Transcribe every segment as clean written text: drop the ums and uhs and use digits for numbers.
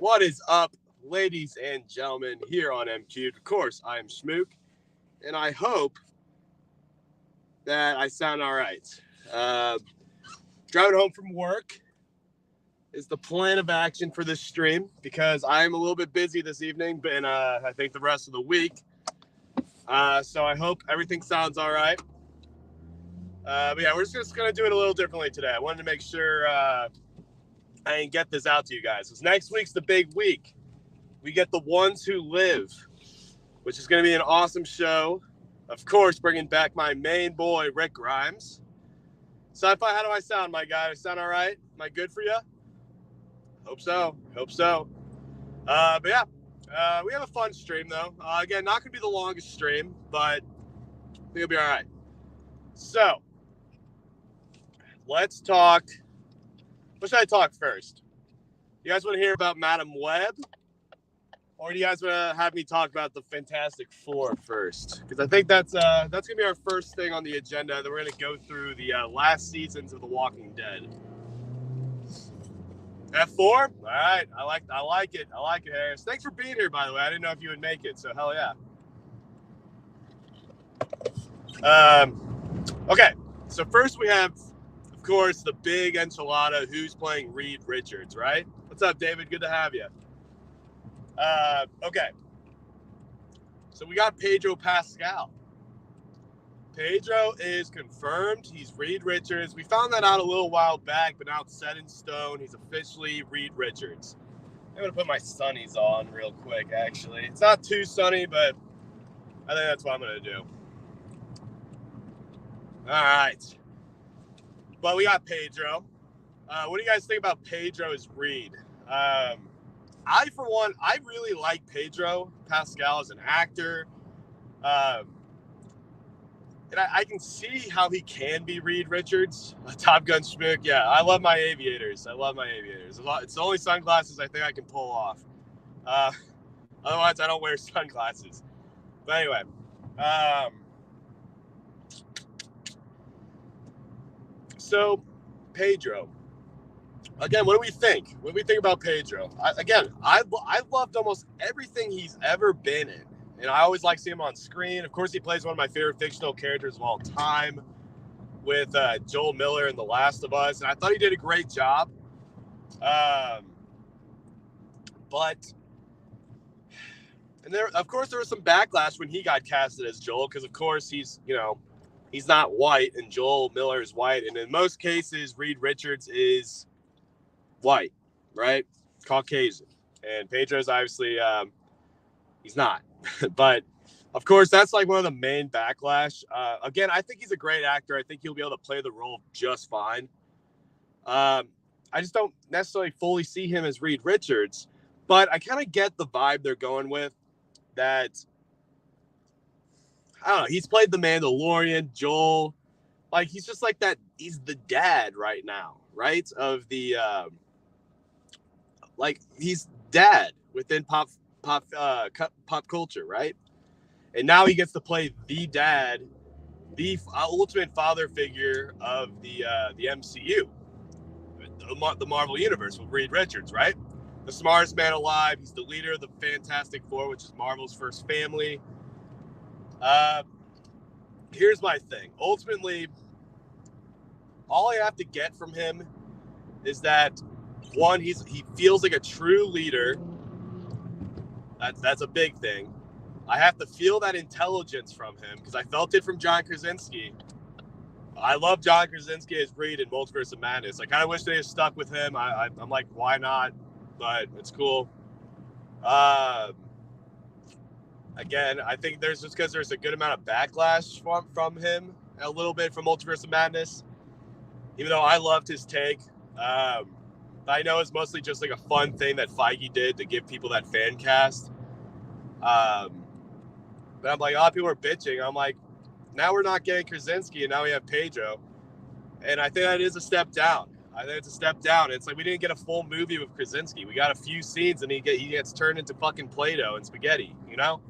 What is up, ladies and gentlemen, here on MQ? Of course, I am Schmook, and I hope that I sound all right. Uh, Driving home from work is the plan of action for this stream because I am a little bit busy this evening, and I think the rest of the week. So I hope everything sounds all right. But yeah, we're just going to do it a little differently today. I wanted to make sure I can get this out to you guys. Because next week's the big week. We get the ones who live, which is going to be an awesome show. Of course, bringing back my main boy, Rick Grimes. Sci-Fi, how do I sound, my guy? I sound all right? Am I good for you? Hope so. But yeah, we have a fun stream, though. Again, not going to be the longest stream, but I think it'll be all right. So, let's talk. What should I talk first? You guys want to hear about Madam Web? Or do you guys want to have me talk about the Fantastic Four first? Because I think that's going to be our first thing on the agenda. Then we're going to go through the last seasons of The Walking Dead. F4? All right. I like it. I like it, Harris. Thanks for being here, by the way. I didn't know if you would make it, so hell yeah. Okay. So first we have, of course, the big enchilada. Who's playing Reed Richards, right? What's up, David? Good to have you. Okay. So we got Pedro Pascal. Pedro is confirmed. He's Reed Richards. We found that out a little while back, but now it's set in stone. He's officially Reed Richards. I'm going to put my sunnies on real quick, actually. It's not too sunny, but I think that's what I'm going to do. All right. But we got Pedro. What do you guys think about Pedro as Reed? For one, I really like Pedro Pascal as an actor. And I can see how he can be Reed Richards. Top Gun Schmook. Yeah, I love my aviators. It's the only sunglasses I think I can pull off. Otherwise, I don't wear sunglasses. But anyway. So, Pedro. Again, what do we think? What do we think about Pedro? I loved almost everything he's ever been in. And I always like seeing him on screen. Of course, he plays one of my favorite fictional characters of all time with Joel Miller in The Last of Us. And I thought he did a great job. And there was some backlash when he got casted as Joel. Because, of course, he's not white. And Joel Miller is white. And in most cases, Reed Richards is white, right? Caucasian. And Pedro's obviously, he's not. But of course, that's like one of the main backlash. Again, I think he's a great actor. I think he'll be able to play the role just fine. I just don't necessarily fully see him as Reed Richards, but I kind of get the vibe they're going with. That I don't know. He's played the Mandalorian, Joel. Like he's just like that. He's the dad right now, right? Of the he's dad within pop culture, right? And now he gets to play the dad, the ultimate father figure of the MCU, the Marvel Universe with Reed Richards, right? The smartest man alive. He's the leader of the Fantastic Four, which is Marvel's first family. Here's my thing. Ultimately, all I have to get from him is that, one, he feels like a true leader. That's a big thing. I have to feel that intelligence from him because I felt it from John Krasinski. I love John Krasinski as Reed in Multiverse of Madness. I kind of wish they had stuck with him. I'm like, why not? But it's cool. Again, I think there's a good amount of backlash from him, a little bit from Multiverse of Madness. Even though I loved his take. I know it's mostly just like a fun thing that Feige did to give people that fan cast. But I'm like, a lot of people are bitching. I'm like, now we're not getting Krasinski, and now we have Pedro. And I think that is a step down. I think it's a step down. It's like we didn't get a full movie with Krasinski. We got a few scenes, and he gets turned into fucking Play-Doh and spaghetti, you know?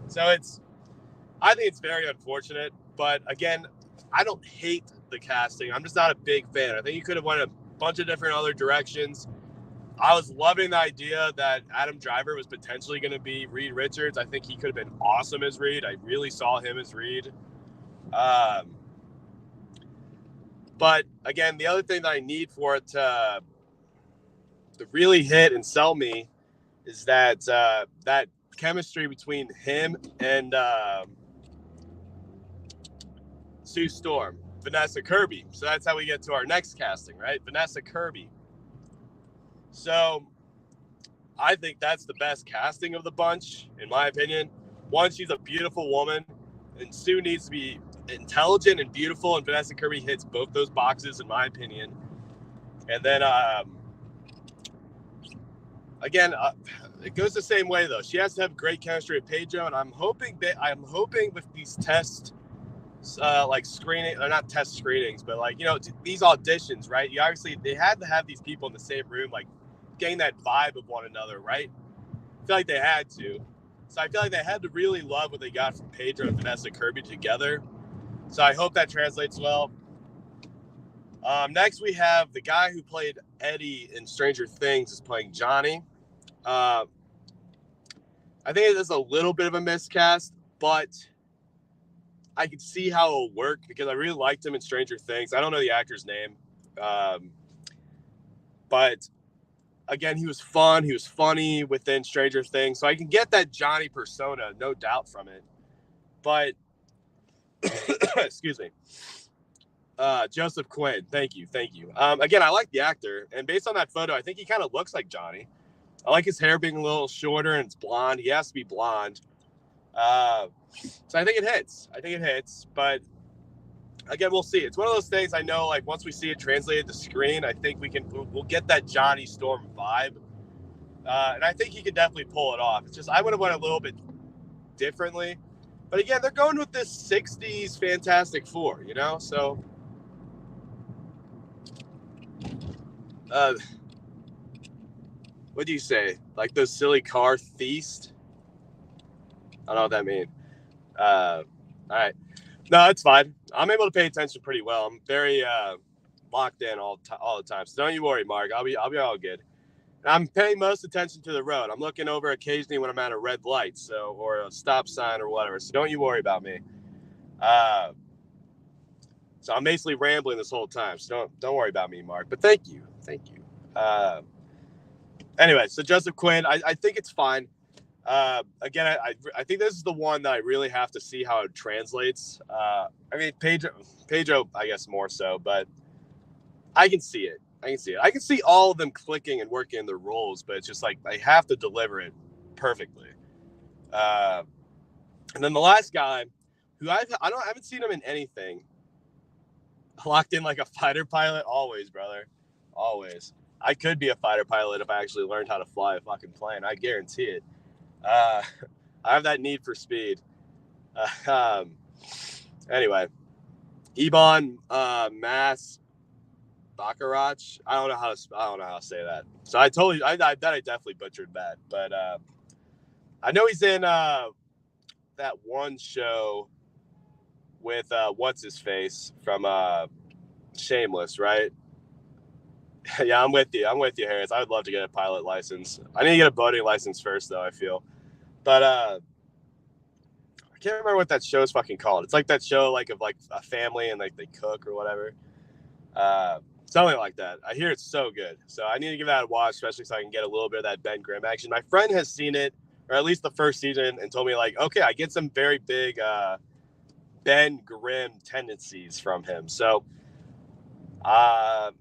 So I think it's very unfortunate. But again, I don't hate the casting. I'm just not a big fan. I think you could have went a bunch of different other directions. I was loving the idea that Adam Driver was potentially going to be Reed Richards. I think he could have been awesome as Reed. I really saw him as Reed. But again, the other thing that I need for it to really hit and sell me is that that chemistry between him and Sue Storm, Vanessa Kirby. So that's how we get to our next casting, right? Vanessa Kirby. So I think that's the best casting of the bunch, in my opinion. One, she's a beautiful woman, and Sue needs to be intelligent and beautiful, and Vanessa Kirby hits both those boxes, in my opinion. And then, again, it goes the same way, though. She has to have great chemistry with Pedro, and I'm hoping with these tests, like screening, or not test screenings, but like, you know, these auditions, right? They had to have these people in the same room, like getting that vibe of one another, right? I feel like they had to. So I feel like they had to really love what they got from Pedro and Vanessa Kirby together. So I hope that translates well. Next, we have the guy who played Eddie in Stranger Things is playing Johnny. I think it is a little bit of a miscast, but I could see how it'll work because I really liked him in Stranger Things. I don't know the actor's name, but again, he was fun. He was funny within Stranger Things. So I can get that Johnny persona, no doubt from it. But, excuse me. Joseph Quinn. Thank you. Again, I like the actor. And based on that photo, I think he kind of looks like Johnny. I like his hair being a little shorter and it's blonde. He has to be blonde. So I think it hits. But again, we'll see. It's one of those things I know, like, once we see it translated to screen, I think we'll get that Johnny Storm vibe. And I think he could definitely pull it off. It's just, I would have went a little bit differently. But again, they're going with this 60s Fantastic Four, you know? So, what do you say? Like those silly car thieves? I don't know what that means. All right. No, it's fine. I'm able to pay attention pretty well. I'm very locked in all the time. So don't you worry, Mark. I'll be all good. And I'm paying most attention to the road. I'm looking over occasionally when I'm at a red light, or a stop sign or whatever. So don't you worry about me. So I'm basically rambling this whole time. So don't worry about me, Mark. But thank you. Anyway, so Joseph Quinn, I think it's fine. Again, I think this is the one that I really have to see how it translates. I mean, Pedro, I guess more so, but I can see it. I can see all of them clicking and working in their roles, but it's just like they have to deliver it perfectly. And then the last guy, who I haven't seen him in anything. Locked in like a fighter pilot, always, brother, always. I could be a fighter pilot if I actually learned how to fly a fucking plane. I guarantee it. I have that need for speed. Anyway, Iban Mas Baccarat. I don't know how to say that. So I definitely butchered that. But I know he's in that one show with what's his face from Shameless, right? Yeah, I'm with you, Harris. I would love to get a pilot license. I need to get a boating license first, though, I feel. But I can't remember what that show is fucking called. It's like that show like of like a family and like they cook or whatever. Something like that. I hear it's so good. So I need to give that a watch, especially so I can get a little bit of that Ben Grimm action. My friend has seen it, or at least the first season, and told me like, okay, I get some very big Ben Grimm tendencies from him. So I'm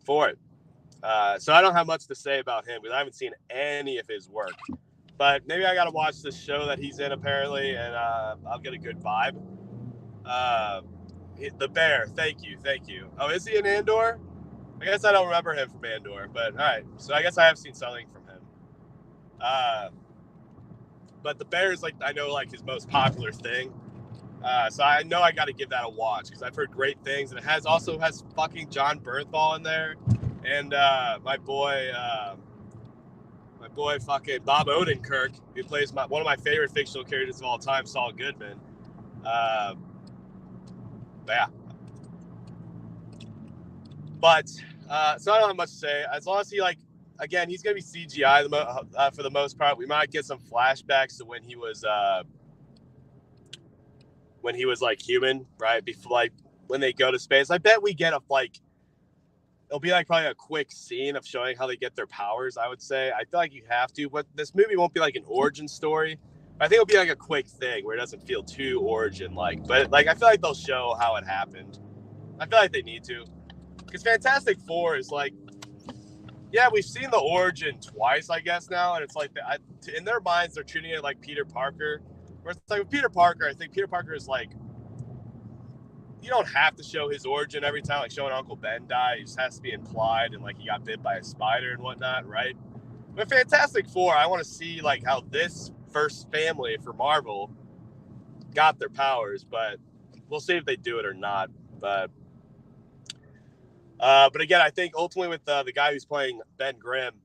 for it. So I don't have much to say about him because I haven't seen any of his work. But maybe I got to watch this show that he's in, apparently, and I'll get a good vibe. The Bear, thank you. Oh, is he in Andor? I guess I don't remember him from Andor, but all right. So I guess I have seen something from him. But The Bear is, like, I know, like, his most popular thing. So I know I got to give that a watch because I've heard great things. And it also has fucking John Bernthal in there. And my boy fucking Bob Odenkirk, who plays one of my favorite fictional characters of all time, Saul Goodman. Yeah. But so I don't have much to say. As long as he, like, again, he's gonna be CGI for the most part. We might get some flashbacks to when he was like human, right? Before, like, when they go to space. I bet we get it'll be like probably a quick scene of showing how they get their powers, I would say. I feel like you have to, but this movie won't be like an origin story. I think it'll be like a quick thing where it doesn't feel too origin-like. But, like, I feel like they'll show how it happened. I feel like they need to. Because Fantastic Four is like, yeah, we've seen the origin twice, I guess, now. And it's like, in their minds, they're treating it like Peter Parker. Where it's like with Peter Parker, I think Peter Parker is like, you don't have to show his origin every time, like showing Uncle Ben die. It just has to be implied, and like he got bit by a spider and whatnot, right? But Fantastic Four, I want to see like how this first family for Marvel got their powers, but we'll see if they do it or not. But again, I think ultimately with the guy who's playing Ben Grimm,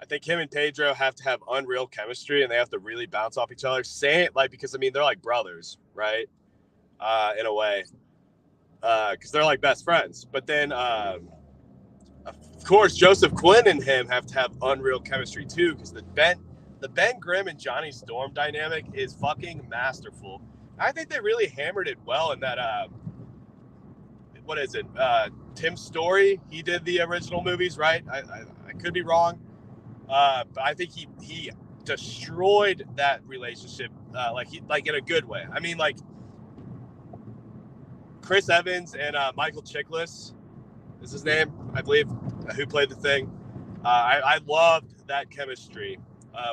I think him and Pedro have to have unreal chemistry, and they have to really bounce off each other. Because I mean they're like brothers, right? In a way. Because they're like best friends. But then, of course, Joseph Quinn and him have to have unreal chemistry too. Because the Ben Grimm and Johnny Storm dynamic is fucking masterful. I think they really hammered it well in that. What is it? Tim Story. He did the original movies, right? I could be wrong, but I think he destroyed that relationship, like in a good way. I mean, like. Chris Evans and Michael Chiklis is his name, I believe, who played the Thing. I loved that chemistry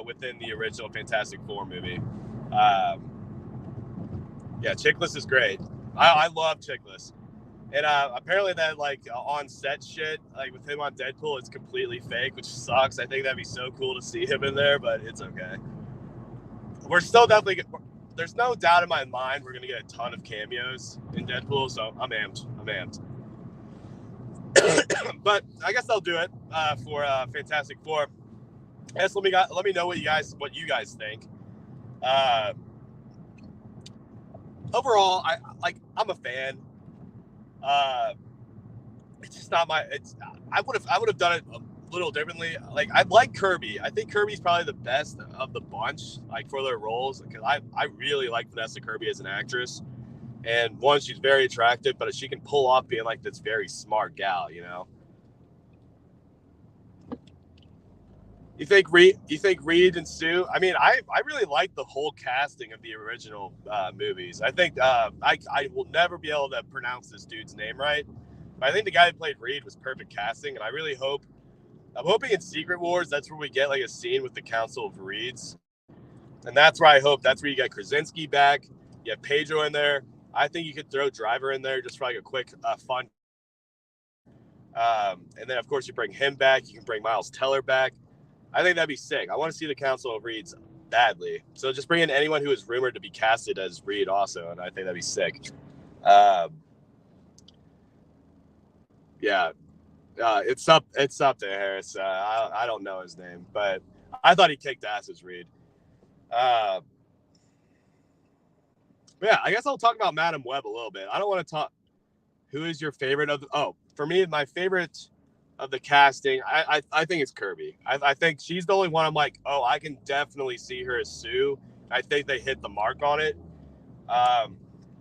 within the original Fantastic Four movie. Yeah, Chiklis is great. I love Chiklis. And apparently that like on set shit, like with him on Deadpool, it's completely fake, which sucks. I think that'd be so cool to see him in there, but it's okay. We're still definitely. There's no doubt in my mind we're gonna get a ton of cameos in Deadpool, so I'm amped. But I guess I'll do it for Fantastic Four. I guess let me know what you guys think. Overall, I'm a fan. It's just not my. I would have done it a little differently. Like, I like Kirby. I think Kirby's probably the best of the bunch, like for their roles, because I really like Vanessa Kirby as an actress. And one, she's very attractive, but she can pull off being like this very smart gal, you know. You think Reed and Sue? I mean, I really like the whole casting of the original movies. I think I will never be able to pronounce this dude's name right, but I think the guy who played Reed was perfect casting, and I really hope. I'm hoping in Secret Wars that's where we get like a scene with the Council of Reeds, and that's where you get Krasinski back. You have Pedro in there. I think you could throw Driver in there just for like a quick fun. And then of course you bring him back. You can bring Miles Teller back. I think that'd be sick. I want to see the Council of Reeds badly. So just bring in anyone who is rumored to be casted as Reed also, and I think that'd be sick. Yeah. It's up to Harris. I don't know his name, but I thought he kicked ass as Reed. Yeah, I guess I'll talk about Madam Web a little bit. I don't want to talk. Who is your favorite of? For me, my favorite of the casting, I think it's Kirby. I think she's the only one I'm like, I can definitely see her as Sue. I think they hit the mark on it.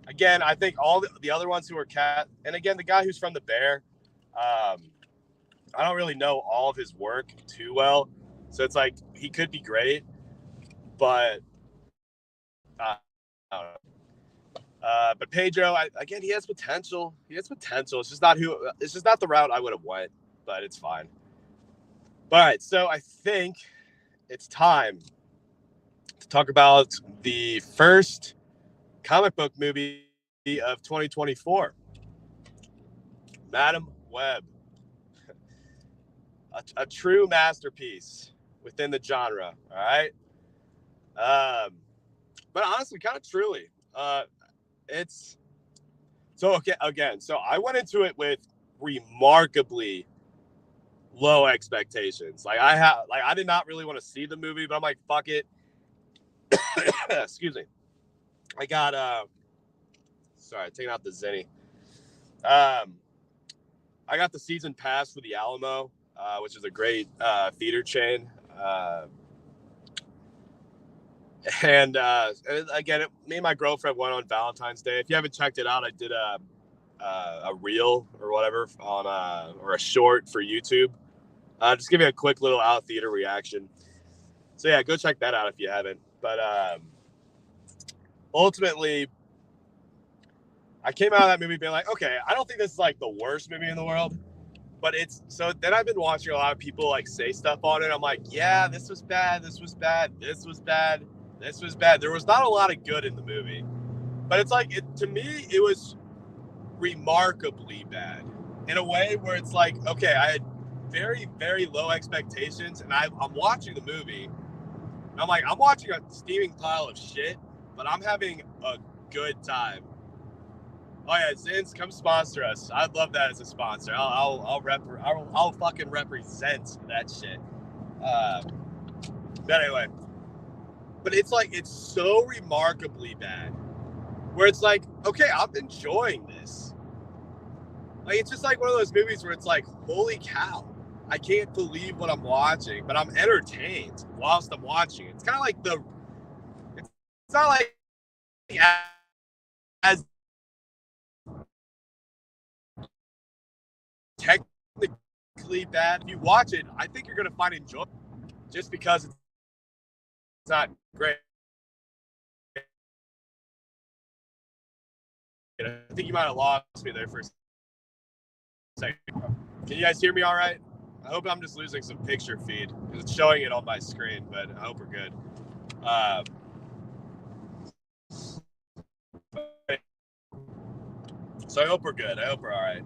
Again, I think all the other ones who are cast, and again, the guy who's from The Bear, I don't really know all of his work too well, so it's like he could be great, but I don't know. But Pedro, again, he has potential. It's just not the route I would have went, but it's fine. All right, so I think it's time to talk about the first comic book movie of 2024, Madam Web, a true masterpiece within the genre. All right, but honestly, kind of truly, it's so okay. Again, so I went into it with remarkably low expectations. I did not really want to see the movie, but I'm like, fuck it. Excuse me. I got sorry, taking out the Zenny. I got the season pass for the Alamo. which is a great theater chain. And again, me and my girlfriend went on Valentine's Day. If you haven't checked it out, I did a reel or whatever on or a short for YouTube. Just give you a quick little out theater reaction. So yeah, go check that out if you haven't. But ultimately, I came out of that movie being like, okay, I don't think this is like the worst movie in the world, but it's so. Then I've been watching a lot of people like say stuff on it. I'm like, yeah, this was bad. This was bad. This was bad. This was bad. There was not a lot of good in the movie, but it's like to me, it was remarkably bad in a way where it's like, okay, I had very, very low expectations, and I'm watching the movie, and I'm like, I'm watching a steaming pile of shit, but I'm having a good time. Oh yeah, Zins, come sponsor us. I'd love that as a sponsor. I'll fucking represent that shit. But anyway, but it's like it's so remarkably bad, where it's like, okay, I'm enjoying this. Like it's just like one of those movies where it's like, holy cow, I can't believe what I'm watching, but I'm entertained whilst I'm watching it. It's kind of like it's not like as technically bad. If you watch it, I think you're gonna find enjoyment just because it's not great. I think you might have lost me there for a second. Can you guys hear me all right? I hope I'm just losing some picture feed because it's showing it on my screen, but I hope we're good. So I hope we're good. I hope we're all right.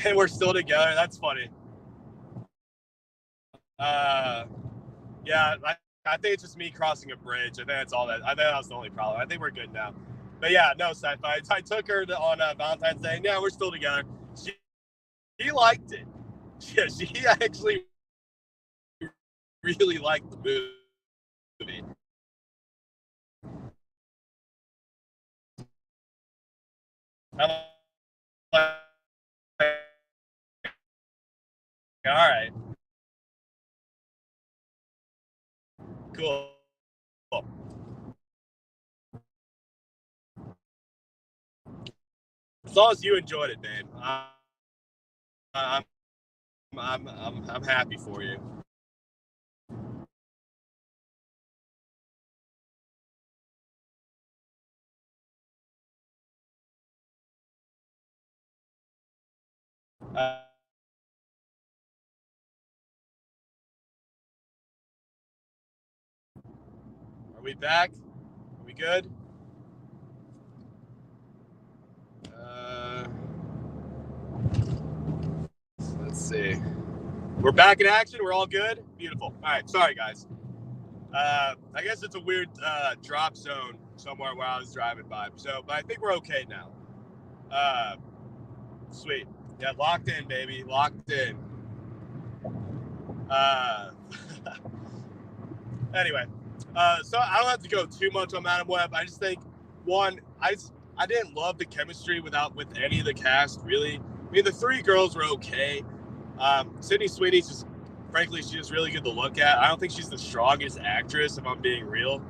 And we're still together. That's funny. Yeah, I think it's just me crossing a bridge. I think that's all that. I think that was the only problem. I think we're good now. But yeah, no, sci-fi. I took her on Valentine's Day. Yeah, we're still together. She liked it. Yeah, she actually really liked the movie. I'm like, all right, cool. As long as you enjoyed it, babe, I'm happy for you. Are we back? Are we good? Let's see. We're back in action. We're all good. Beautiful. All right. Sorry, guys. I guess it's a weird drop zone somewhere where I was driving by. So, but I think we're okay now. Sweet. Yeah, locked in, baby. Locked in. Anyway, so I don't have to go too much on Madam Web. I just think, one, I didn't love the chemistry with any of the cast, really. I mean, the three girls were okay. Sydney Sweeney's just, frankly, she's just really good to look at. I don't think she's the strongest actress, if I'm being real.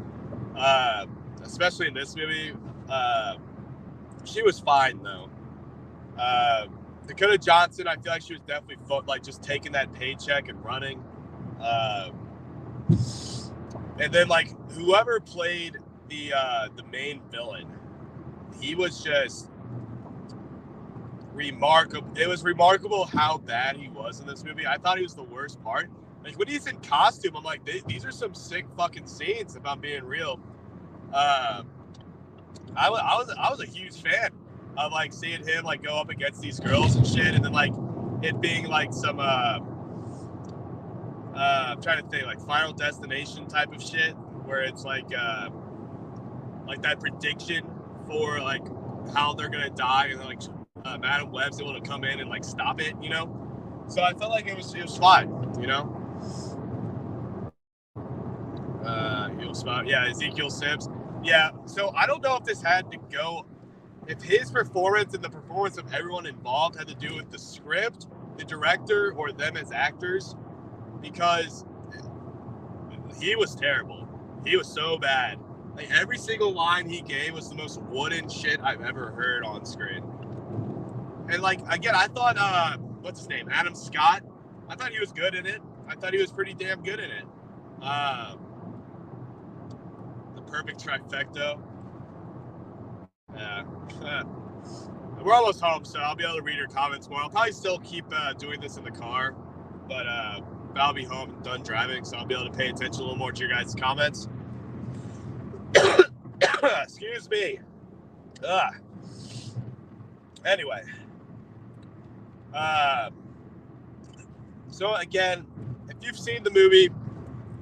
Especially in this movie. She was fine, though. Dakota Johnson, I feel like she was definitely just taking that paycheck and running. And then like whoever played the main villain, he was just remarkable. It was remarkable how bad he was in this movie. I thought he was the worst part. Like when he's in costume, I'm like, these are some sick fucking scenes. If I'm being real, I was a huge fan of like seeing him like go up against these girls and shit, and then like it being like some I'm trying to think like Final Destination type of shit where it's like that prediction for like how they're gonna die, and then like Madam Web's able to come in and like stop it, you know. So I felt like it was fine, you know. Yeah, Ezekiel Sims. Yeah, so I don't know if this had to go if his performance and the performance of everyone involved had to do with the script, the director, or them as actors, because he was terrible. He was so bad. Like, every single line he gave was the most wooden shit I've ever heard on screen. And, like, again, I thought, what's his name? Adam Scott. I thought he was good in it. I thought he was pretty damn good in it. The perfect trifecta. Yeah. We're almost home, so I'll be able to read your comments more. I'll probably still keep doing this in the car, but I'll be home and done driving, so I'll be able to pay attention a little more to your guys' comments. Excuse me. Anyway. So again, if you've seen the movie,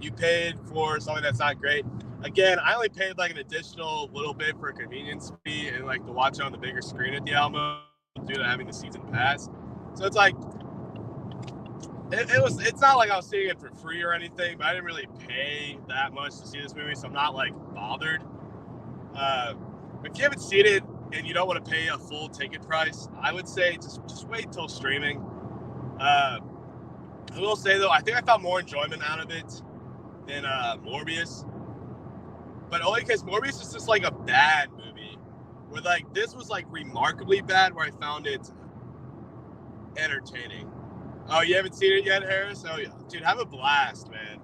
you paid for something that's not great. Again, I only paid like an additional little bit for a convenience fee and like to watch it on the bigger screen at the Alamo due to having the season pass. So it's like it's not like I was seeing it for free or anything, but I didn't really pay that much to see this movie, so I'm not like bothered. If you haven't seen it and you don't want to pay a full ticket price, I would say just wait till streaming. I will say though, I think I found more enjoyment out of it than Morbius, but only because Morbius is just like a bad movie, where like this was like remarkably bad, where I found it entertaining. Oh, you haven't seen it yet, Harris? Oh yeah, dude, have a blast, man.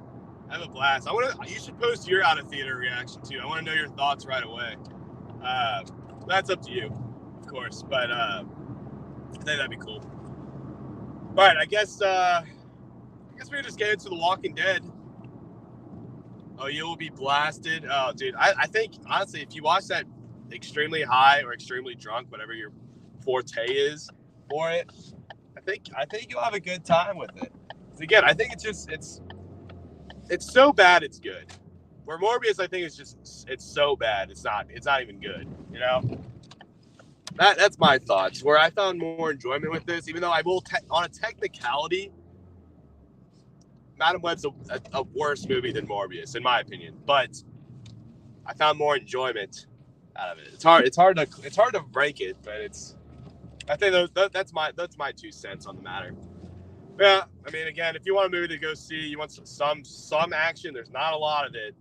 Have a blast. You should post your out of theater reaction too. I want to know your thoughts right away. That's up to you, of course, but I think that'd be cool. All right, I guess we just get into The Walking Dead. Oh, you will be blasted. Oh, dude, I think honestly, if you watch that extremely high or extremely drunk, whatever your forte is for it, I think you'll have a good time with it. Again, I think it's so bad it's good. Where Morbius, I think it's so bad it's not even good. You know, that's my thoughts. Where I found more enjoyment with this, even though I will on a technicality, Madam Web's a worse movie than Morbius in my opinion, but I found more enjoyment out of it. It's hard to rank it, but I think that's my 2 cents on the matter. Yeah, I mean, again, if you want a movie to go see, you want some action. There's not a lot of it.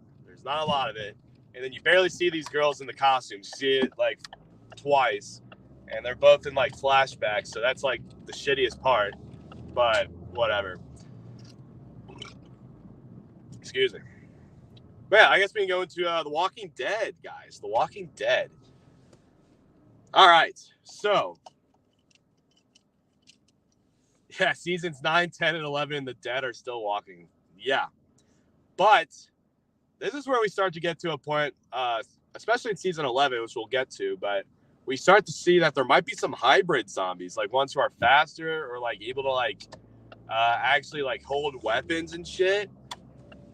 And then you barely see these girls in the costumes. You see it like twice, and they're both in like flashbacks. So that's like the shittiest part. But whatever. Excuse me. But yeah, I guess we can go into The Walking Dead, guys. The Walking Dead. All right, so. Yeah, seasons 9, 10, and 11, the dead are still walking. Yeah. But this is where we start to get to a point, especially in season 11, which we'll get to, but we start to see that there might be some hybrid zombies, like ones who are faster or like able to like actually like hold weapons and shit.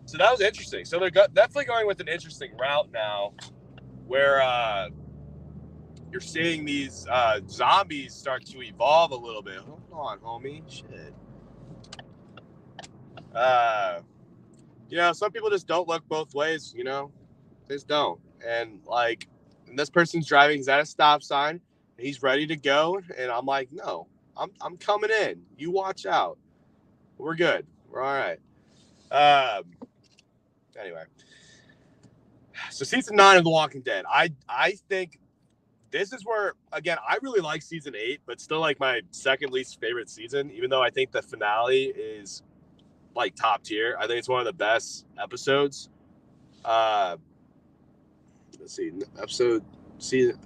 So that was interesting. So they're definitely going with an interesting route now where you're seeing these zombies start to evolve a little bit. Hold on, homie. Shit. You know, some people just don't look both ways, you know? They just don't. And, like, this person's driving, he's at a stop sign, he's ready to go, and I'm like, no, I'm coming in. You watch out. We're good. We're all right. Anyway. So season 9 of The Walking Dead. I think this is where, again, I really like season 8, but still like my second least favorite season, even though I think the finale is like top tier. I think it's one of the best episodes. Let's see, season.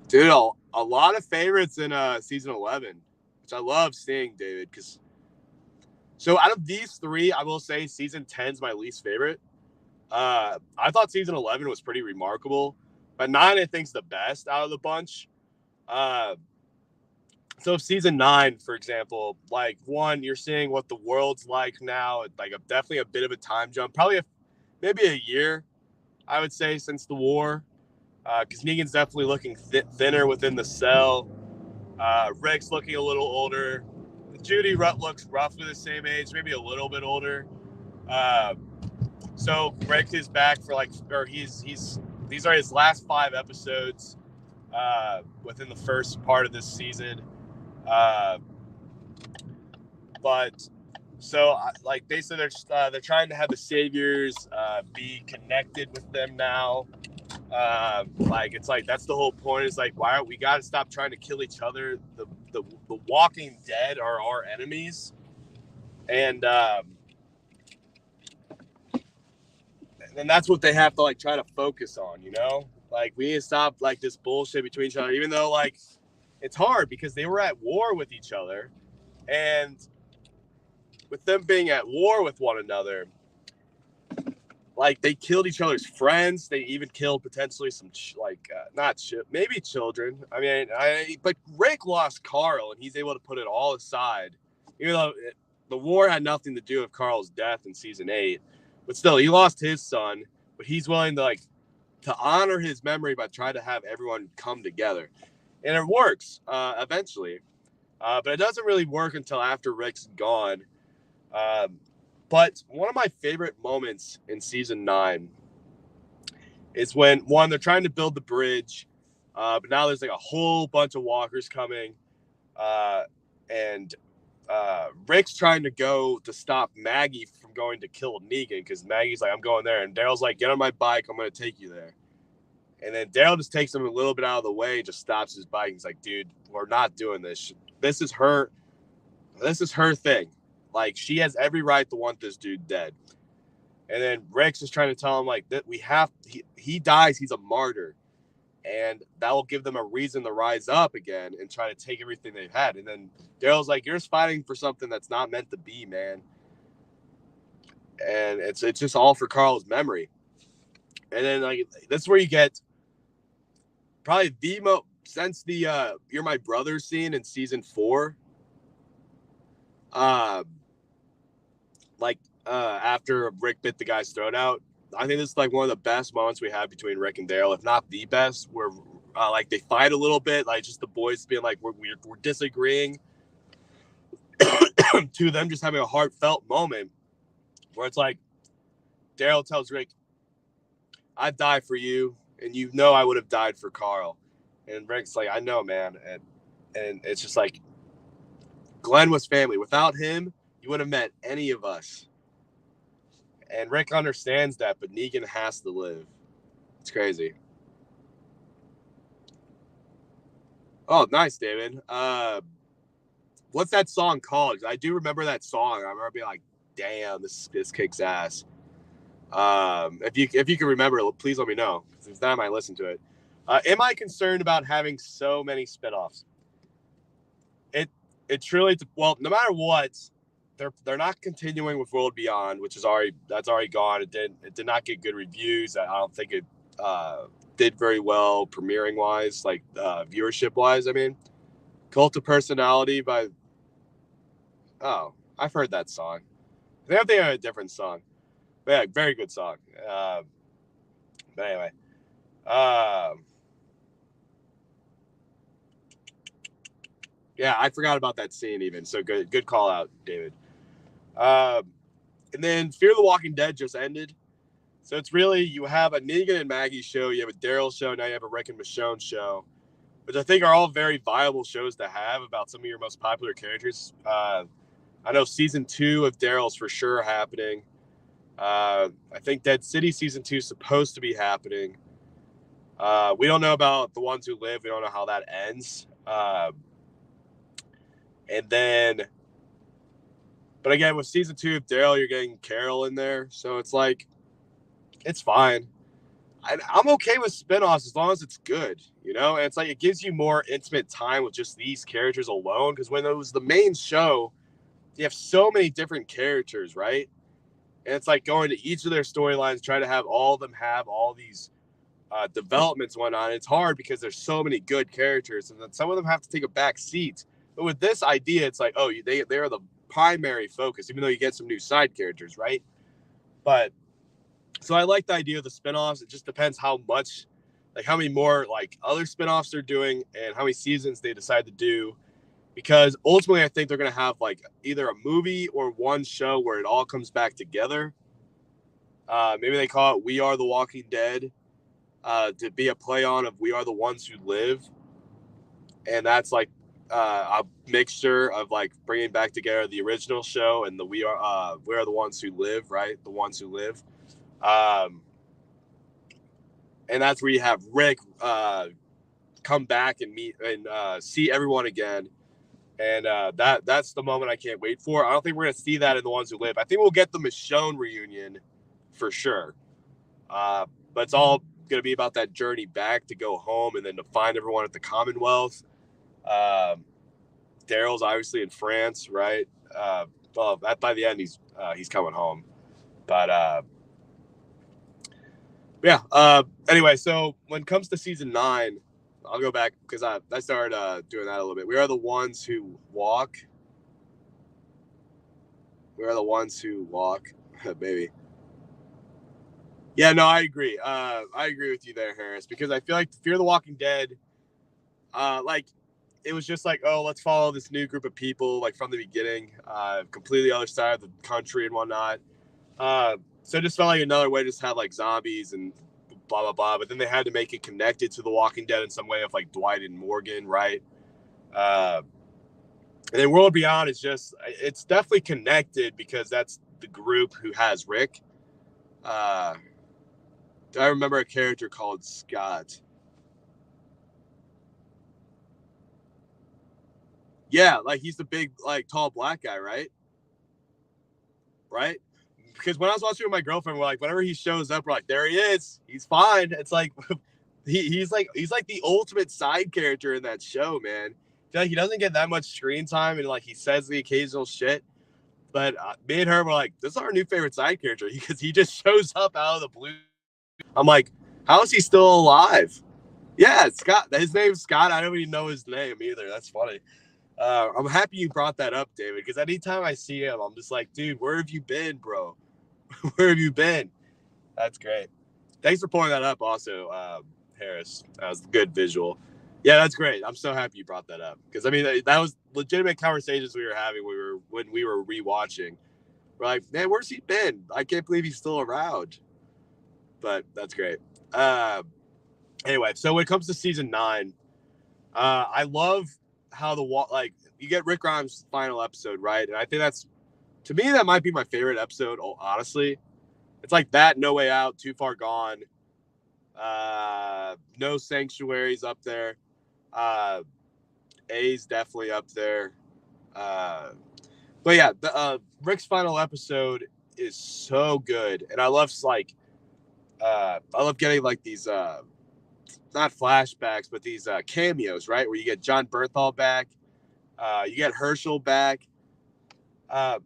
Dude, a lot of favorites in season 11, which I love seeing, David, because so out of these 3, I will say season 10 is my least favorite. I thought season 11 was pretty remarkable, but 9 I think is the best out of the bunch. So season 9, for example, like 1, you're seeing what the world's like now, like definitely a bit of a time jump, probably maybe a year, I would say, since the war, because Negan's definitely looking thinner within the cell. Rick's looking a little older. Judy looks roughly the same age, maybe a little bit older. So Rick is back for these are his last 5 episodes within the first part of this season. But so like they said, they're trying to have the saviors be connected with them now. Like it's like that's the whole point. Is like why we got to stop trying to kill each other. The Walking Dead are our enemies, and that's what they have to like try to focus on. You know, like we need to stop like this bullshit between each other. Even though like it's hard because they were at war with each other, and with them being at war with one another, like they killed each other's friends. They even killed potentially some maybe children. I mean, but Rick lost Carl, and he's able to put it all aside, even though the war had nothing to do with Carl's death in season 8. But still, he lost his son. But he's willing to honor his memory by trying to have everyone come together, and it works eventually. But it doesn't really work until after Rick's gone. But one of my favorite moments in season 9 is when they're trying to build the bridge, but now there's like a whole bunch of walkers coming, and Rick's trying to go to stop Maggie from going to kill Negan because Maggie's like, I'm going there, and Daryl's like, get on my bike, I'm going to take you there. And then Daryl just takes him a little bit out of the way and just stops his bike. He's like, dude, we're not doing this. This is her thing. Like, she has every right to want this dude dead. And then Rick's just trying to tell him, like, that he dies, he's a martyr. And that will give them a reason to rise up again and try to take everything they've had. And then Daryl's like, you're just fighting for something that's not meant to be, man. And it's just all for Carl's memory. And then, like, that's where you get probably since the You're My Brother scene in season 4. After Rick bit the guy's throat out, I think this is like one of the best moments we have between Rick and Daryl, if not the best, where like they fight a little bit, like just the boys being like we're disagreeing to them just having a heartfelt moment where it's like Daryl tells Rick, I'd die for you, and you know I would have died for Carl. And Rick's like, I know, man. And it's just like Glenn was family. Without him, you wouldn't have met any of us. And Rick understands that, but Negan has to live. It's crazy. Oh, nice, David. What's that song called? I do remember that song. I remember being like, damn, this kicks ass. If you can remember it, please let me know. Since then I might listen to it. Am I concerned about having so many spinoffs? It truly, well, no matter what, they're not continuing with World Beyond, which is already gone. It did not get good reviews. I don't think it did very well premiering wise, like viewership wise. I mean, Cult of Personality by I've heard that song. I think I'm thinking of a different song. But yeah, very good song. But anyway, yeah, I forgot about that scene even. So good call out, David. And then Fear the Walking Dead just ended. So it's really, you have a Negan and Maggie show, you have a Daryl show, now you have a Rick and Michonne show, which I think are all very viable shows to have about some of your most popular characters. I know season 2 of Daryl's for sure happening. I think Dead City season 2 is supposed to be happening. We don't know about The Ones Who Live. We don't know how that ends. And then, but again, with season 2 of Daryl, you're getting Carol in there. So it's like, it's fine. I'm okay with spinoffs as long as it's good, you know? And it's like, it gives you more intimate time with just these characters alone. Because when it was the main show, you have so many different characters, right? And it's like going to each of their storylines, try to have all of them have all these developments went on. It's hard because there's so many good characters, and then some of them have to take a back seat. But with this idea, it's like, oh, they are the primary focus, even though you get some new side characters, right? But so I like the idea of the spinoffs. It just depends how much, like how many more like other spinoffs they're doing and how many seasons they decide to do. Because ultimately, I think they're going to have like either a movie or one show where it all comes back together. Maybe they call it We Are the Walking Dead, to be a play on of We Are the Ones Who Live. And that's like a mixture of like bringing back together the original show and the We Are the Ones Who Live, right? The Ones Who Live. And that's where you have Rick come back and meet and see everyone again. And that's the moment I can't wait for. I don't think we're going to see that in The Ones Who Live. I think we'll get the Michonne reunion for sure. But it's all going to be about that journey back to go home and then to find everyone at the Commonwealth. Daryl's obviously in France, right? Well, by the end, he's coming home. But yeah. Anyway, so when it comes to season 9, I'll go back because I started doing that a little bit. We Are the Ones Who Walk. We Are the Ones Who Walk. Maybe. Yeah, no, I agree. I agree with you there, Harris, because I feel like Fear the Walking Dead, like, it was just like, oh, let's follow this new group of people, like, from the beginning, completely other side of the country and whatnot. So it just felt like another way to just have, like, zombies and blah, blah, blah. But then they had to make it connected to The Walking Dead in some way of, like, Dwight and Morgan, right? And then World Beyond is just, it's definitely connected because that's the group who has Rick. I remember a character called Scott. Yeah, like he's the big, like tall black guy, right? Right? Because when I was watching with my girlfriend, we're like, whenever he shows up, we're like, there he is. He's fine. It's like he's like the ultimate side character in that show, man. I feel like he doesn't get that much screen time and like he says the occasional shit. But me and her were like, this is our new favorite side character because he just shows up out of the blue. I'm like, how is he still alive? Yeah, Scott. His name's Scott. I don't even know his name either. That's funny. I'm happy you brought that up, David, because anytime I see him, I'm just like, dude, where have you been, bro? Where have you been? That's great. Thanks for pulling that up also, Harris. That was a good visual. Yeah, that's great. I'm so happy you brought that up because, I mean, that was legitimate conversations we were having when we were rewatching. We're like, man, where's he been? I can't believe he's still around. But that's great. Anyway, so when it comes to season 9, I love how like you get Rick Grimes' final episode, right? And I think that's, to me, that might be my favorite episode. Honestly, it's like that, No Way Out, Too Far Gone, No Sanctuary's up there, A's definitely up there. But yeah, Rick's final episode is so good, and I love getting like these not flashbacks, but these cameos, right? Where you get John Bernthal back, you get Herschel back. The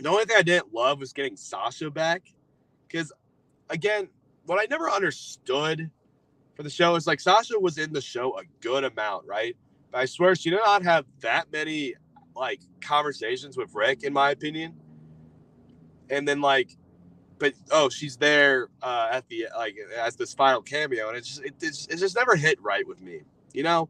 only thing I didn't love was getting Sasha back, because again, what I never understood for the show is like Sasha was in the show a good amount, right? But I swear she did not have that many like conversations with Rick, in my opinion. And then like, but she's there at the like as this final cameo, and it just never hit right with me, you know.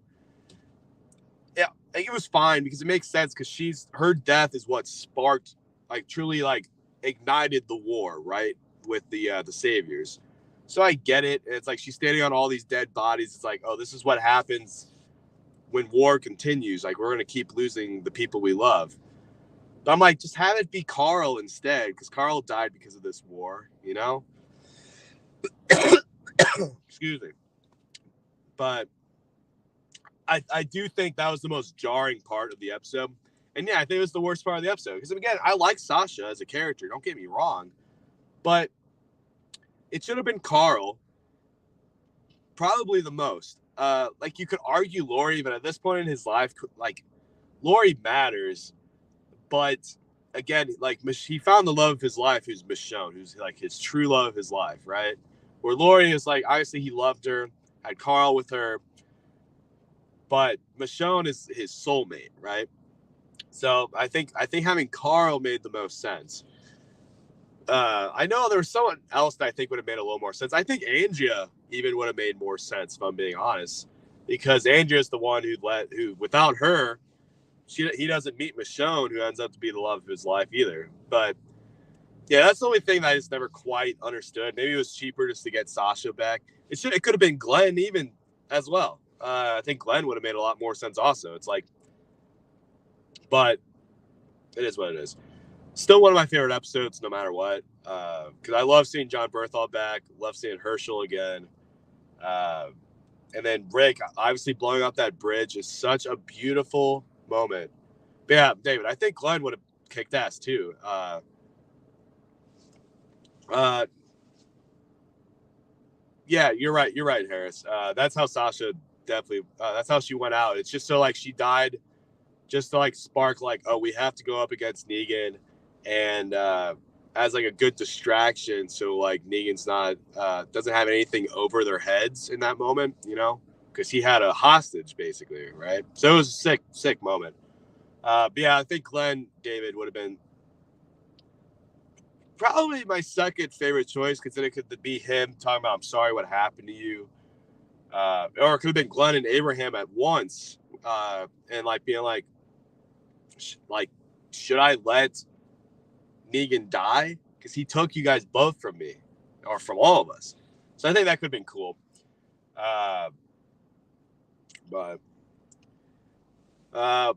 Yeah, I think it was fine because it makes sense because her death is what sparked, like, truly like ignited the war, right, with the saviors. So I get it. It's like she's standing on all these dead bodies. It's like, oh, this is what happens when war continues. Like, we're gonna keep losing the people we love. But I'm like, just have it be Carl instead, because Carl died because of this war, you know? Excuse me. But I do think that was the most jarring part of the episode. And yeah, I think it was the worst part of the episode. Because again, I like Sasha as a character, don't get me wrong. But it should have been Carl, probably the most. Like, you could argue Lori, but at this point in his life, like, Lori matters. But again, like, he found the love of his life, who's Michonne, who's like his true love of his life, right? Where Lori is like, obviously he loved her, had Carl with her, but Michonne is his soulmate, right? So I think having Carl made the most sense. I know there was someone else that I think would have made a little more sense. I think Andrea even would have made more sense, if I'm being honest, because Andrea is the one who without her, he doesn't meet Michonne, who ends up to be the love of his life either. But Yeah, that's the only thing that I just never quite understood. Maybe it was cheaper just to get Sasha back. It could have been Glenn even as well. I think Glenn would have made a lot more sense also. It's like, but it is what it is. Still one of my favorite episodes, no matter what. Because I love seeing John Berthold back. Love seeing Herschel again. Uh, and then Rick, obviously blowing up that bridge is such a beautiful moment. But yeah, David, I think Glenn would have kicked ass too. Uh, yeah, you're right. You're right, Harris. That's how Sasha definitely. That's how she went out. It's just so like she died, just to like spark like, oh, we have to go up against Negan, and as like a good distraction, so like Negan's not doesn't have anything over their heads in that moment, you know, because he had a hostage basically, right? So it was a sick moment. But yeah, I think Glenn David would have been probably my second favorite choice, because then it could be him talking about, I'm sorry what happened to you. Or it could have been Glenn and Abraham at once, and like being like, should I let Negan die? Because he took you guys both from me, or from all of us. So I think that could have been cool. Uh, but uh,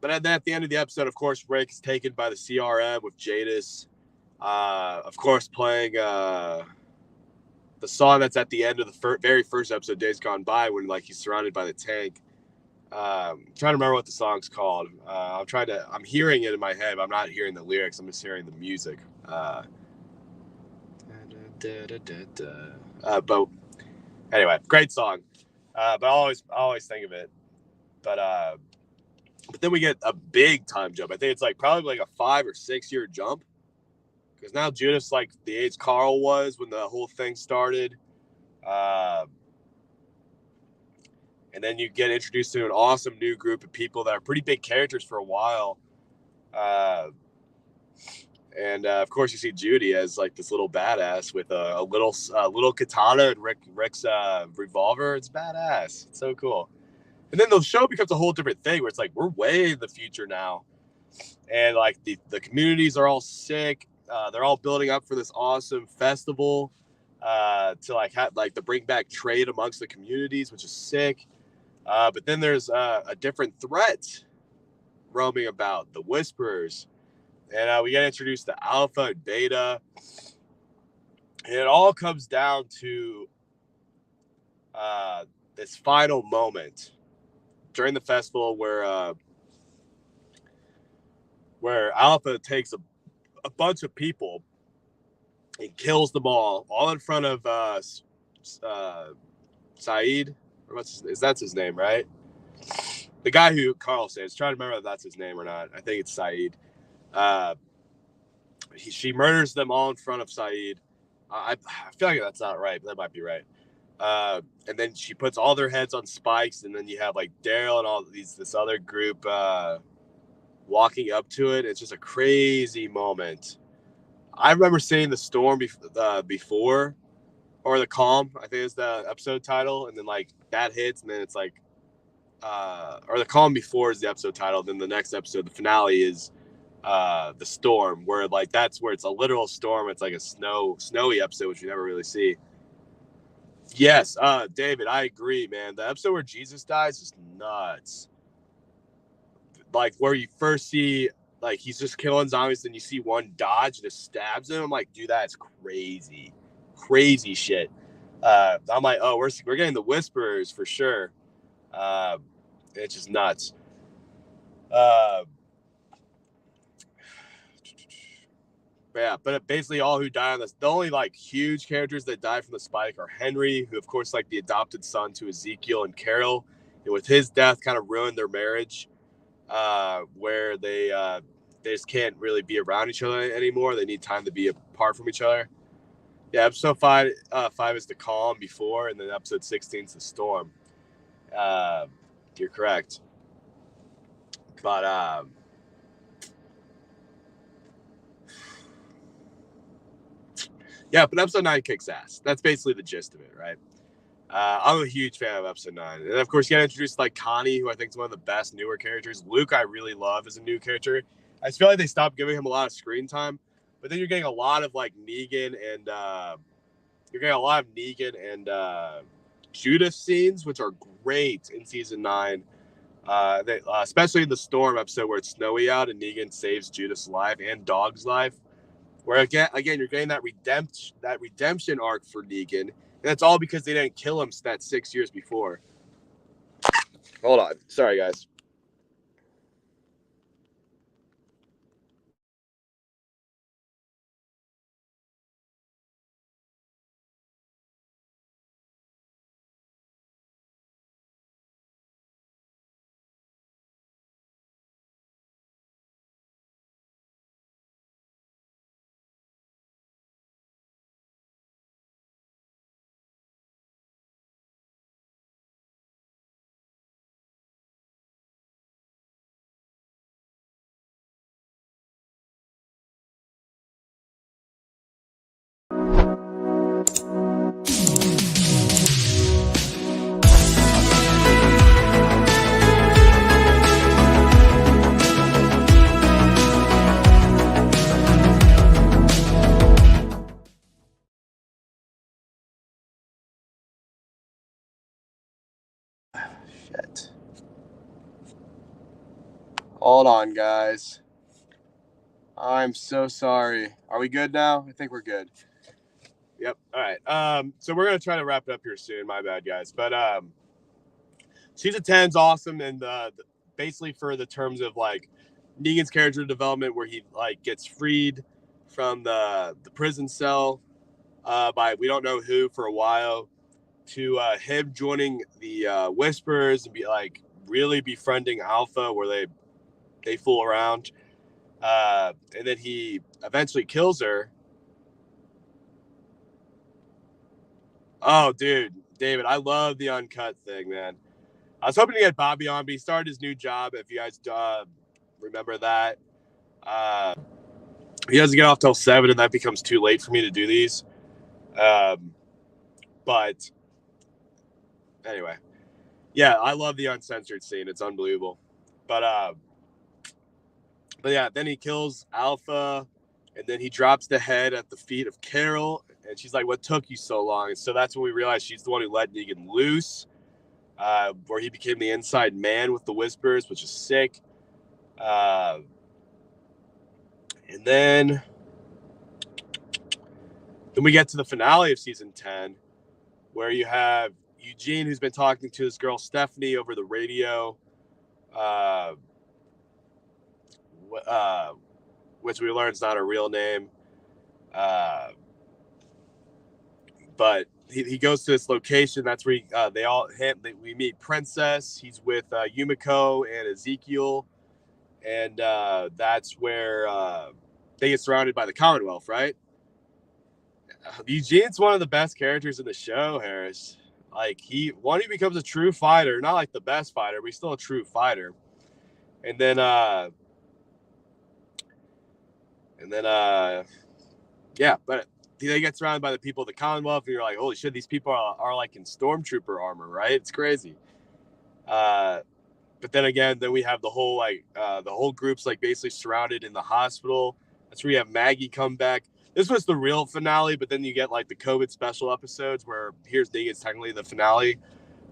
but at the end of the episode, of course, Rick is taken by the CRM with Jadis. Of course, playing the song that's at the end of the very first episode, Days Gone By, when like he's surrounded by the tank. I'm trying to remember what the song's called. I'm hearing it in my head, but I'm not hearing the lyrics. I'm just hearing the music. But anyway, great song. But I always think of it. But then we get a big time jump. I think it's like probably like a 5 or 6 year jump, because now Judith's like the age Carl was when the whole thing started. And then you get introduced to an awesome new group of people that are pretty big characters for a while. And of course, you see Judy as like this little badass with a little katana and Rick's revolver. It's badass. It's so cool. And then the show becomes a whole different thing where it's like we're way in the future now, and like the communities are all sick. They're all building up for this awesome festival to like have like to bring back trade amongst the communities, which is sick. But then there's a different threat roaming about, the Whisperers. And we get introduced to Alpha and Beta. And it all comes down to this final moment during the festival where Alpha takes a bunch of people and kills them all in front of Saeed. Or that's his name, right? The guy who Carl says. Trying to remember if that's his name or not. I think it's Saeed. She murders them all in front of Saeed. I feel like that's not right, but that might be right. And then she puts all their heads on spikes, and then you have like Daryl and all this other group walking up to it. It's just a crazy moment. I remember seeing the storm before, or the calm, I think is the episode title, and then like that hits, and then it's like, or the calm before is the episode title. Then the next episode, the finale, is the storm, where like that's where it's a literal storm. It's like a snowy episode, which you never really see. Yes, David, I agree, man. The episode where Jesus dies is nuts. Like where you first see like he's just killing zombies, then you see one dodge and just stabs him. I'm like, dude, that's crazy shit. I'm like, oh, we're getting the Whisperers for sure. It's just nuts. Yeah, but basically all who die on this, the only like huge characters that die from the spike are Henry, who of course like the adopted son to Ezekiel and Carol, and with his death kind of ruined their marriage, where they just can't really be around each other anymore. They need time to be apart from each other. Yeah, episode 5 is the calm before, and then episode 16 is the storm. You're correct. But yeah, but episode 9 kicks ass. That's basically the gist of it, right? I'm a huge fan of episode 9. And of course, you got introduced like Connie, who I think is one of the best newer characters. Luke, I really love as a new character. I just feel like they stopped giving him a lot of screen time. But then you're getting a lot of like Negan and Judith scenes, which are great in season 9. Especially in the Storm episode where it's snowy out and Negan saves Judith's life and Dog's life. Where again you're getting that redemption arc for Negan, and that's all because they didn't kill him that 6 years before. Hold on, sorry guys. Shit. Hold on, guys. I'm so sorry. Are we good now? I think we're good. Yep. All right. So we're gonna try to wrap it up here soon. My bad, guys. But season 10's awesome, and basically for the terms of like Negan's character development, where he like gets freed from the prison cell by we don't know who for a while, to him joining the Whispers and be like really befriending Alpha, where they fool around, and then he eventually kills her. Oh, dude, David, I love the uncut thing, man. I was hoping to get Bobby on, but he started his new job. If you guys remember that, he doesn't get off till 7, and that becomes too late for me to do these. But anyway, yeah, I love the uncensored scene. It's unbelievable. But yeah, then he kills Alpha, and then he drops the head at the feet of Carol, and she's like, "What took you so long?" And so that's when we realize she's the one who let Negan loose, where he became the inside man with the Whispers, which is sick. And then we get to the finale of season 10, where you have Eugene, who's been talking to this girl Stephanie over the radio, which we learn is not a real name. But he goes to this location. That's where we meet Princess. He's with Yumiko and Ezekiel, and that's where they get surrounded by the Commonwealth, right? Eugene's one of the best characters in the show, Harris. Like he becomes a true fighter, not like the best fighter, but he's still a true fighter. And then yeah, but they get surrounded by the people of the Commonwealth, and you're like, holy shit, these people are like in stormtrooper armor, right? It's crazy. But then again, then we have the whole group's like basically surrounded in the hospital. That's where you have Maggie come back. This was the real finale, but then you get like the COVID special episodes where here's Negan's technically the finale.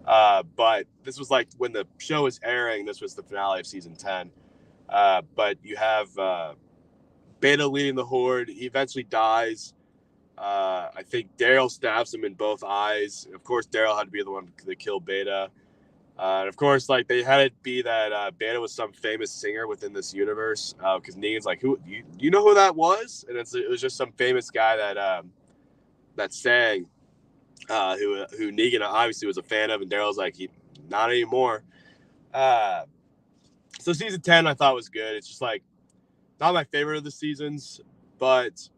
But this was like when the show was airing, this was the finale of season 10. But you have Beta leading the Horde. He eventually dies. I think Daryl stabs him in both eyes. Of course, Daryl had to be the one to kill Beta. And of course, like they had it be that Beta was some famous singer within this universe. Because Negan's like, "Who? You know who that was?" And it was just some famous guy that sang. Who Negan obviously was a fan of, and Daryl's like, not anymore. So season 10 I thought was good. It's just like not my favorite of the seasons, but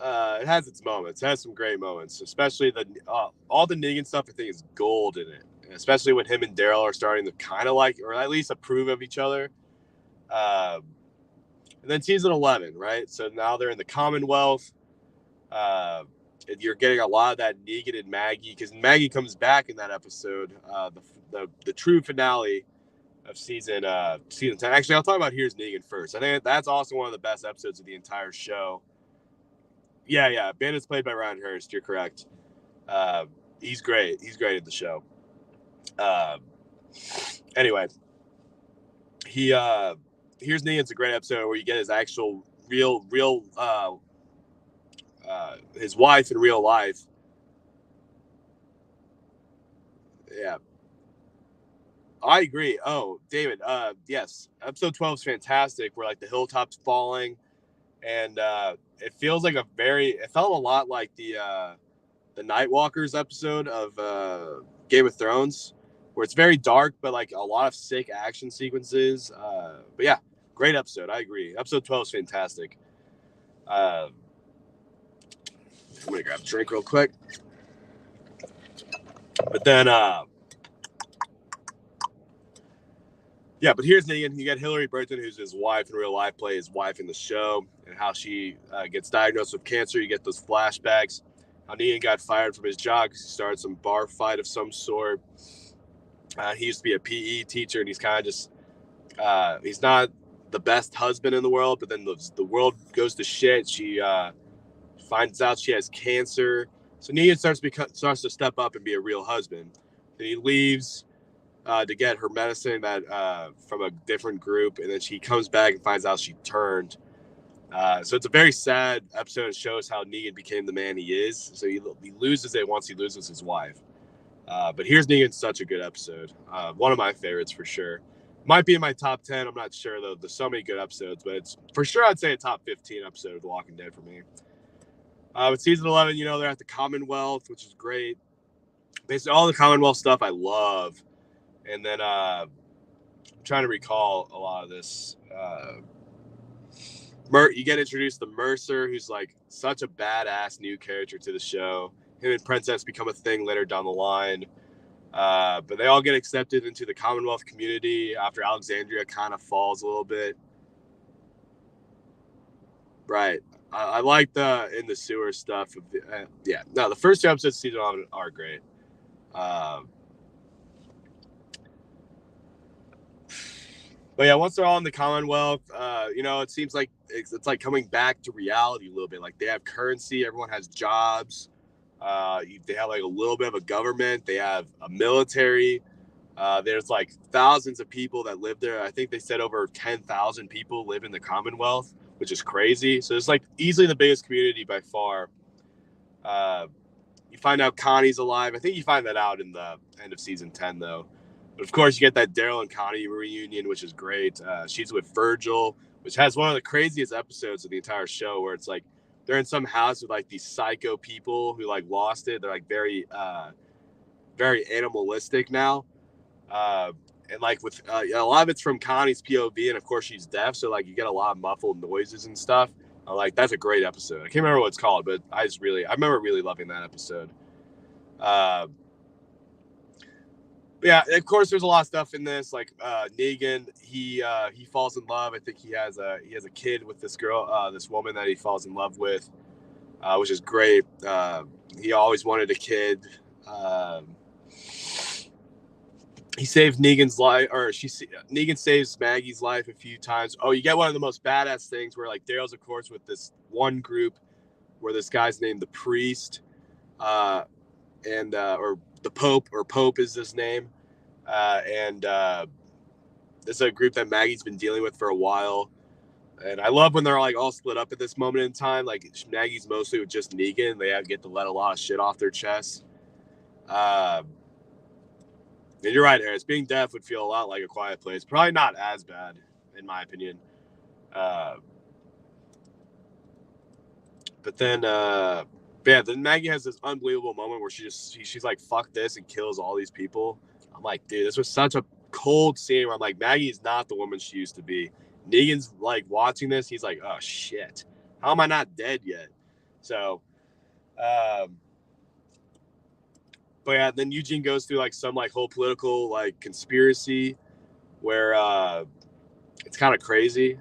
it has its moments. It has some great moments, especially all the Negan stuff. I think is gold in it, especially when him and Daryl are starting to kind of like, or at least approve of each other. And then season 11, right? So now they're in the Commonwealth. And you're getting a lot of that Negan and Maggie, because Maggie comes back in that episode, the true finale, of season 10. Actually, I'll talk about Here's Negan first. I think that's also one of the best episodes of the entire show. Yeah. Bandit's played by Ryan Hurst. You're correct. He's great. He's great at the show. Anyway, Here's Negan's a great episode where you get his actual real his wife in real life. Yeah. I agree. Oh, David. Yes. Episode 12 is fantastic. Where like the hilltop's falling, and it feels like it felt a lot like the Nightwalkers episode of Game of Thrones, where it's very dark, but like a lot of sick action sequences. But yeah, great episode. I agree. Episode 12 is fantastic. I'm gonna grab a drink real quick. But then but here's Negan. You got Hillary Burton, who's his wife in real life, play his wife in the show, and how she gets diagnosed with cancer. You get those flashbacks. How Negan got fired from his job because he started some bar fight of some sort. He used to be a PE teacher, and he's kind of just he's not the best husband in the world, but then the world goes to shit. She finds out she has cancer. So Negan starts to step up and be a real husband. Then he leaves to get her medicine from a different group, and then she comes back and finds out she turned. So it's a very sad episode. It shows how Negan became the man he is. So he loses it once he loses his wife. But Here's Negan, such a good episode. One of my favorites for sure. Might be in my top 10. I'm not sure, though. There's so many good episodes, but it's for sure I'd say a top 15 episode of The Walking Dead for me. With season 11, they're at the Commonwealth, which is great. Basically, all the Commonwealth stuff I love. And then I'm trying to recall a lot of this. You get introduced to Mercer, who's like such a badass new character to the show. Him and Princess become a thing later down the line. But they all get accepted into the Commonwealth community after Alexandria kind of falls a little bit. Right. I like the in the sewer stuff. The first two episodes of season 11 are great. But yeah, once they're all in the Commonwealth, it seems like it's like coming back to reality a little bit. Like they have currency, everyone has jobs. They have like a little bit of a government. They have a military. There's like thousands of people that live there. I think they said over 10,000 people live in the Commonwealth, which is crazy. So it's like easily the biggest community by far. You find out Connie's alive. I think you find that out in the end of season 10, though. But of course, you get that Daryl and Connie reunion, which is great. She's with Virgil, which has one of the craziest episodes of the entire show, where it's like they're in some house with like these psycho people who like lost it. They're like very, very animalistic now. And like with a lot of it's from Connie's POV, and of course she's deaf, so like you get a lot of muffled noises and stuff. Like that's a great episode. I can't remember what it's called, but I remember really loving that episode. Yeah, of course there's a lot of stuff in this. Like Negan, he falls in love. I think he has a kid with this girl, this woman that he falls in love with, which is great. He always wanted a kid. He saved Negan's life, Negan saves Maggie's life a few times. Oh, you get one of the most badass things where like Daryl's, of course, with this one group where this guy's named the Priest, or the Pope is his name, and this is a group that Maggie's been dealing with for a while. And I love when they're like all split up at this moment in time. Like Maggie's mostly with just Negan. They get to let a lot of shit off their chests. And you're right, Harris. Being deaf would feel a lot like A Quiet Place. Probably not as bad, in my opinion. But then Maggie has this unbelievable moment where she's like, fuck this, and kills all these people. I'm like, dude, this was such a cold scene where I'm like, Maggie is not the woman she used to be. Negan's like watching this. He's like, oh, shit. How am I not dead yet? So, but yeah, then Eugene goes through like some like whole political like conspiracy where it's kind of crazy.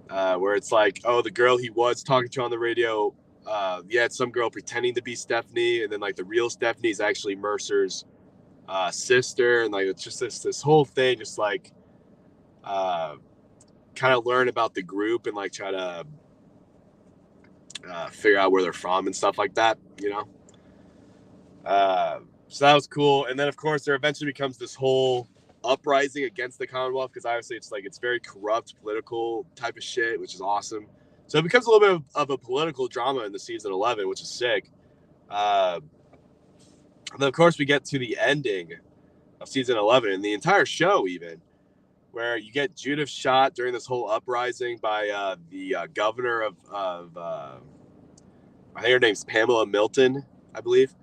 Where it's like, oh, the girl he was talking to on the radio, it's some girl pretending to be Stephanie, and then like the real Stephanie is actually Mercer's sister, and like it's just this whole thing, just like kind of learn about the group and like try to figure out where they're from and stuff like that, you know. So that was cool. And then of course there eventually becomes this whole uprising against the Commonwealth, because obviously it's very corrupt political type of shit, which is awesome. So it becomes a little bit of a political drama in the season 11, which is sick. And then of course we get to the ending of season 11 and the entire show, even, where you get Judith shot during this whole uprising by the governor of I think her name's Pamela Milton, I believe.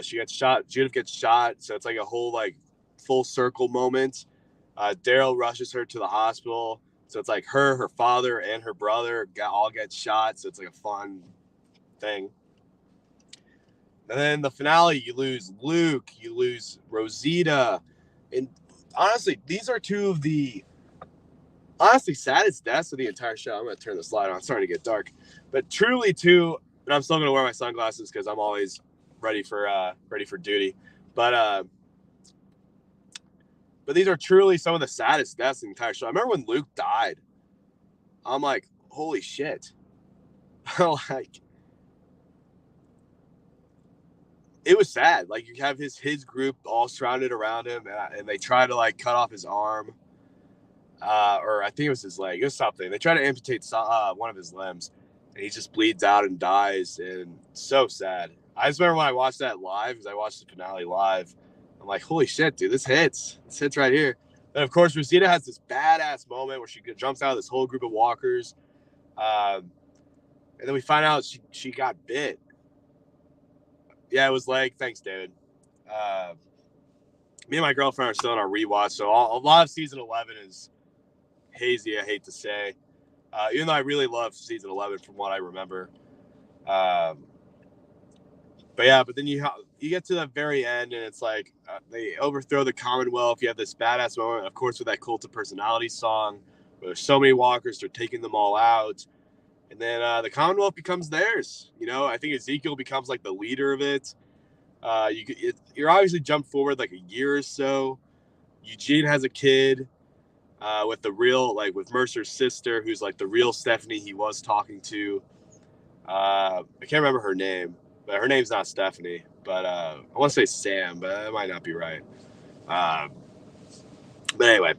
She gets shot. Judith gets shot. So it's like a whole like full circle moment. Daryl rushes her to the hospital. So it's like her father, and her brother all get shot. So it's like a fun thing. And then the finale, you lose Luke, you lose Rosita. And honestly, these are two of the saddest deaths of the entire show. I'm going to turn the slide on. It's starting to get dark. But truly two, and I'm still going to wear my sunglasses because I'm always ready for duty. But these are truly some of the saddest deaths in the entire show. I remember when Luke died. I'm like, holy shit. Like, it was sad. Like, you have his group all surrounded around him, and they try to like cut off his arm, or I think it was his leg. It was something. They try to amputate one of his limbs, and he just bleeds out and dies. And so sad. I just remember when I watched that live, because I watched the finale live. I'm like, holy shit, dude, this hits. This hits right here. And of course, Rosita has this badass moment where she jumps out of this whole group of walkers, and then we find out she got bit. Yeah, it was leg. Thanks, David. Me and my girlfriend are still on our rewatch, so a lot of season 11 is hazy, I hate to say. Even though I really love season 11 from what I remember. But then you get to the very end, and it's like they overthrow the Commonwealth. You have this badass moment, of course, with that Cult of Personality song, where there's so many walkers, they're taking them all out. And then the Commonwealth becomes theirs. You know, I think Ezekiel becomes like the leader of it. You're obviously jumped forward like a year or so. Eugene has a kid with with Mercer's sister, who's like the real Stephanie he was talking to. I can't remember her name, but her name's not Stephanie. But I want to say Sam, but that might not be right. But anyway,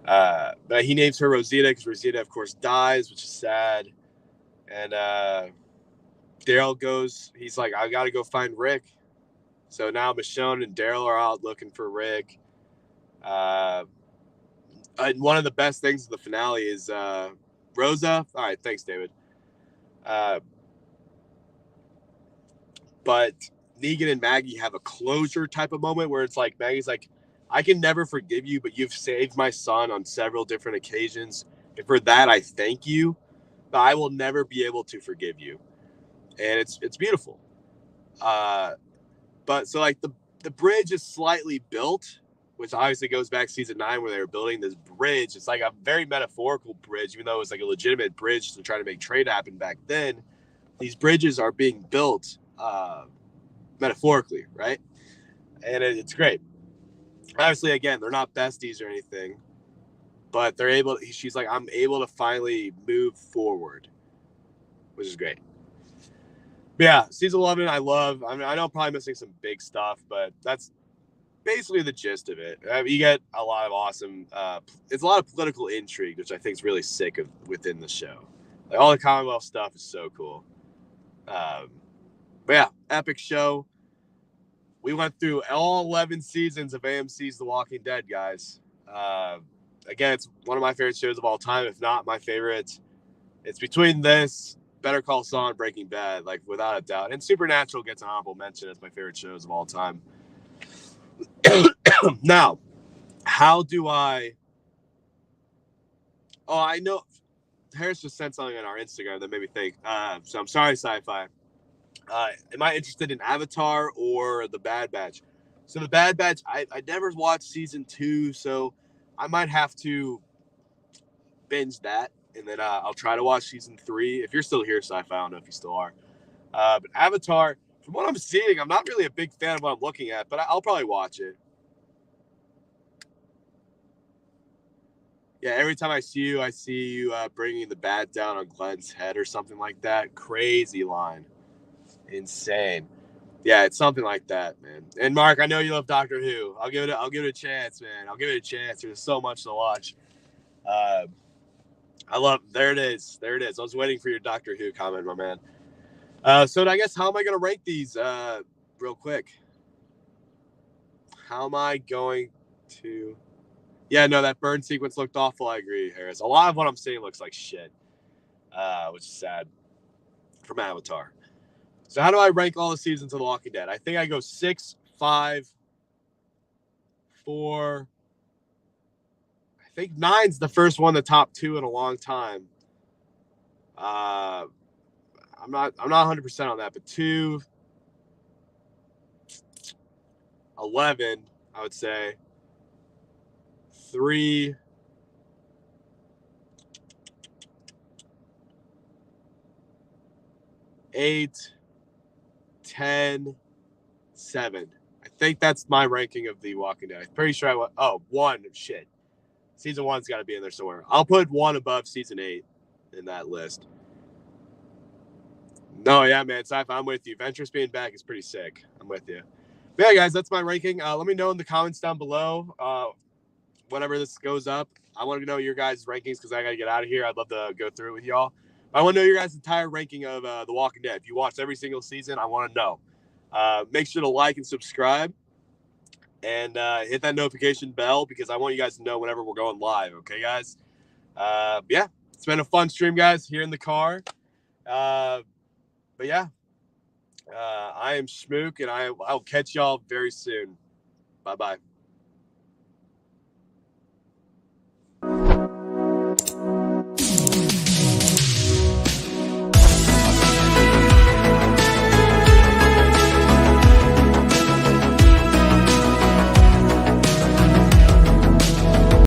but he names her Rosita because Rosita, of course, dies, which is sad. And Daryl goes, he's like, I got to go find Rick. So now Michonne and Daryl are out looking for Rick. And one of the best things of the finale is Rosa. All right, thanks, David. But Negan and Maggie have a closure type of moment where it's like, Maggie's like, I can never forgive you, but you've saved my son on several different occasions. And for that, I thank you. But I will never be able to forgive you. And it's beautiful. But so like the bridge is slightly built, which obviously goes back to season 9 where they were building this bridge. It's like a very metaphorical bridge, even though it was like a legitimate bridge to try to make trade happen back then. These bridges are being built metaphorically, right? And it's great. Obviously, again, they're not besties or anything, but they're able. She's like, I'm able to finally move forward, which is great. But yeah, season 11, I love. I mean, I know I'm probably missing some big stuff, but that's basically the gist of it. You get a lot of awesome. It's a lot of political intrigue, which I think is really sick within the show. Like all the Commonwealth stuff is so cool. But yeah, epic show. We went through all 11 seasons of AMC's The Walking Dead, guys. Again, it's one of my favorite shows of all time, if not my favorite. It's between this, Better Call Saul, and Breaking Bad, like without a doubt. And Supernatural gets an honorable mention as my favorite shows of all time. Now, how do I... Oh, I know. Harris just sent something on our Instagram that made me think. So I'm sorry, Sci-Fi. Am I interested in Avatar or The Bad Batch? So The Bad Batch, I never watched season 2, so I might have to binge that, and then I'll try to watch season 3. If you're still here, Sci-Fi, I don't know if you still are. But Avatar, From what I'm seeing, I'm not really a big fan of what I'm looking at, but I'll probably watch it. Yeah, every time I see you bringing the bat down on Glenn's head or something like that. Crazy line. Insane. Yeah, it's something like that, man. And Mark, I know you love Doctor Who. I'll give it a chance, man. I'll give it a chance. There's so much to watch. Uh, I love. There it is. There it is. I was waiting for your Doctor Who comment, my man. So I guess how am I going to rank these real quick? How am I going to? Yeah, no, that burn sequence looked awful. I agree, Harris. A lot of what I'm seeing looks like shit, which is sad from Avatar. So how do I rank all the seasons of The Walking Dead? I think I go 6, 5, 4. I think 9's the first one, the top 2 in a long time. I'm not 100% on that, but 2, 11, I would say. 3, 8, 10, 7. I think that's my ranking of The Walking Dead. I'm pretty sure I went. Oh, 1. Shit. Season 1's got to be in there somewhere. I'll put 1 above season 8 in that list. No, yeah, man. Sci-fi, I'm with you. Ventress being back is pretty sick. I'm with you. But yeah, guys, that's my ranking. Let me know in the comments down below whenever this goes up. I want to know your guys' rankings because I got to get out of here. I'd love to go through it with y'all. I want to know your guys' entire ranking of The Walking Dead. If you watch every single season, I want to know. Make sure to like and subscribe and hit that notification bell because I want you guys to know whenever we're going live. Okay, guys? Yeah, it's been a fun stream, guys, here in the car. But yeah, I am Schmook, and I'll catch y'all very soon. Bye-bye.